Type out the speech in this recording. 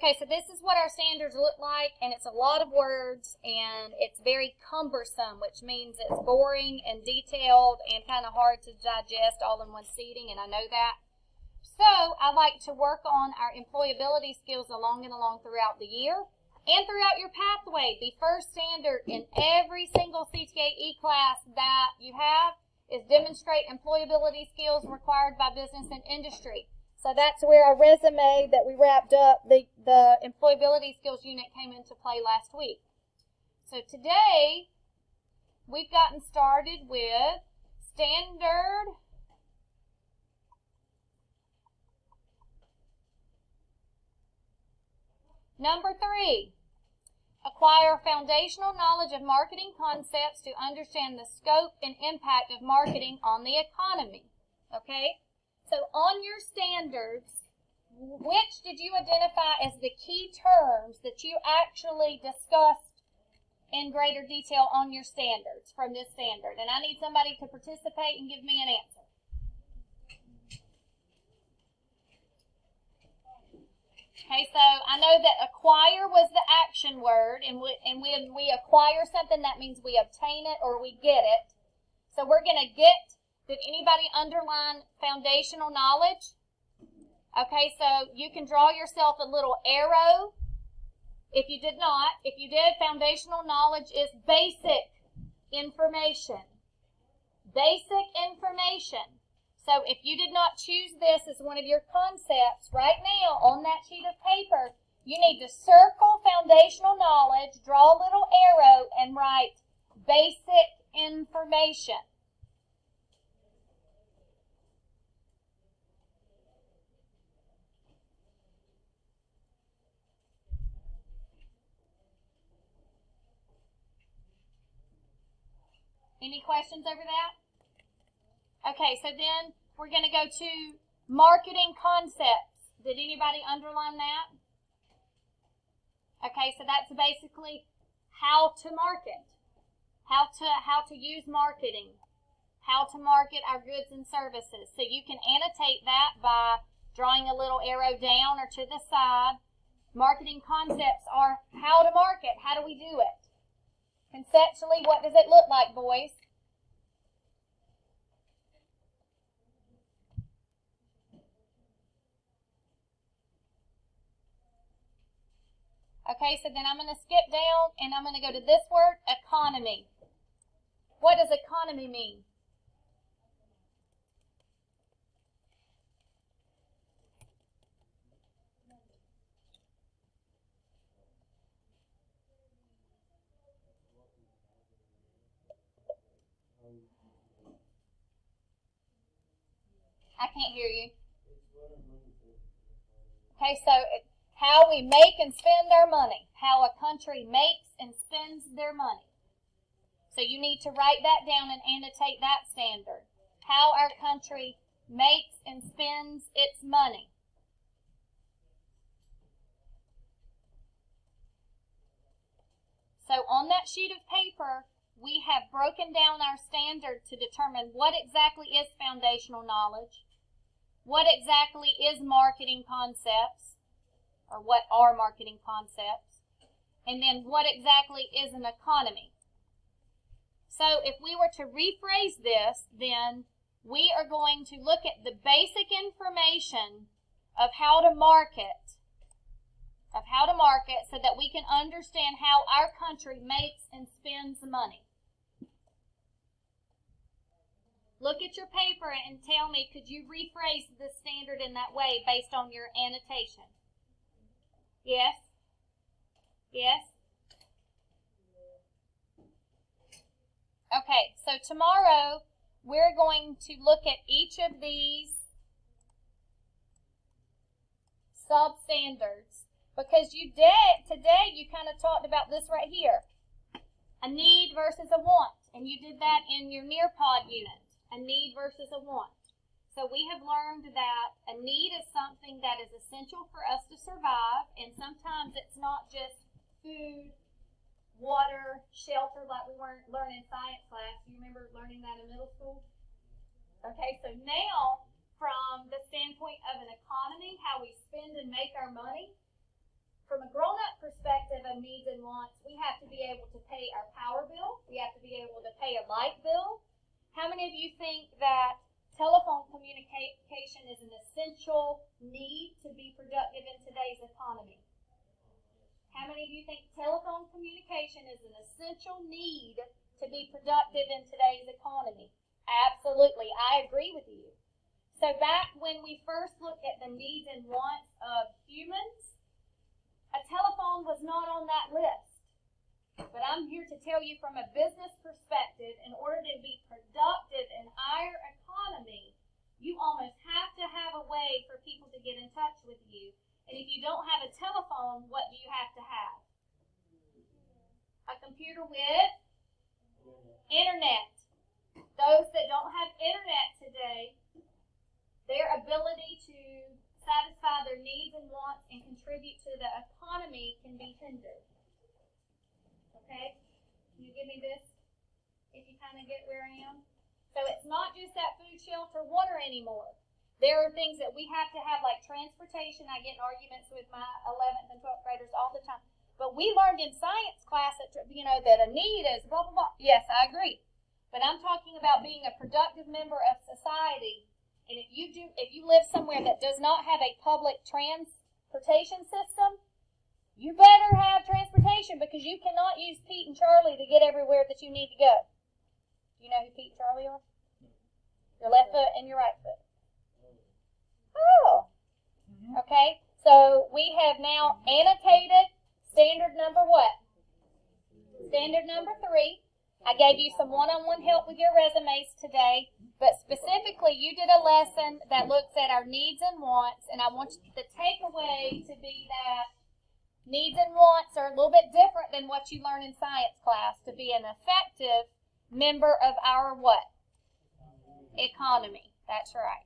Okay, so this is what our standards look like, and it's a lot of words, and it's very cumbersome, which means it's boring and detailed and kind of hard to digest all in one sitting, and I know that. So I like to work on our employability skills along throughout the year and throughout your pathway. The first standard in every single CTAE class that you have is demonstrate employability skills required by business and industry. So that's where our resume that we wrapped up, the employability skills unit came into play last week. So today, we've gotten started with standard number 3. Acquire foundational knowledge of marketing concepts to understand the scope and impact of marketing on the economy. Okay? So on your standards, which did you identify as the key terms that you actually discussed in greater detail on your standards from this standard? And I need somebody to participate and give me an answer. Okay, so I know that acquire was the action word, and when we acquire something, that means we obtain it or we get it. So we're going to get. Did anybody underline foundational knowledge? Okay, so you can draw yourself a little arrow. If you did not, if you did, foundational knowledge is basic information. Basic information. So if you did not choose this as one of your concepts, right now on that sheet of paper, you need to circle foundational knowledge, draw a little arrow, and write basic information. Any questions over that? Okay, so then we're going to go to marketing concepts. Did anybody underline that? Okay, so that's basically how to market, how to use marketing, how to market our goods and services. So you can annotate that by drawing a little arrow down or to the side. Marketing concepts are how to market. How do we do it? Conceptually, what does it look like, boys? Okay, so then I'm going to skip down and I'm going to go to this word, economy. What does economy mean? I can't hear you. Okay, so how we make and spend our money. How a country makes and spends their money. So you need to write that down and annotate that standard. How our country makes and spends its money. So on that sheet of paper, we have broken down our standard to determine what exactly is foundational knowledge, what exactly is marketing concepts, or what are marketing concepts, and then what exactly is an economy. So if we were to rephrase this, then we are going to look at the basic information of how to market, so that we can understand how our country makes and spends money. Look at your paper and tell me, could you rephrase the standard in that way based on your annotation? Yes? Yes? Okay, so tomorrow we're going to look at each of these substandards because today you kind of talked about this right here, a need versus a want, and you did that in your Nearpod unit. A need versus a want. So we have learned that a need is something that is essential for us to survive, and sometimes it's not just food, water, shelter like we learned in science class. You remember learning that in middle school? Okay, so now from the standpoint of an economy, how we spend and make our money, of needs and wants. We have to be able to pay our power bill. We have to be able to pay a light bill. How many of you think that telephone communication is an essential need to be productive in today's economy? How many of you think telephone communication is an essential need to be productive in today's economy? Absolutely. I agree with you. So back when we first looked at the needs and wants of humans, a telephone was not on that list. But I'm here to tell you from a business perspective, in order to be productive in our economy, you almost have to have a way for people to get in touch with you. And if you don't have a telephone, what do you have to have? A computer with internet. Those that don't have internet today, their ability to satisfy their needs and wants and contribute to the economy can be hindered. Okay? Can you give me this? If you kind of get where I am? So it's not just that food, shelter, water anymore. There are things that we have to have, like transportation. I get in arguments with my 11th and 12th graders all the time. But we learned in science class that, that a need is blah, blah, blah. Yes, I agree. But I'm talking about being a productive member of society. And if you live somewhere that does not have a public transportation system, you better have transportation, because you cannot use Pete and Charlie to get everywhere that you need to go. Do you know who Pete and Charlie are? Your left foot and your right foot. Oh. Okay. So we have now annotated standard number what? Standard number 3. I gave you some one-on-one help with your resumes today, but specifically you did a lesson that looks at our needs and wants, and I want the takeaway to be that needs and wants are a little bit different than what you learn in science class to be an effective member of our what? Economy. That's right.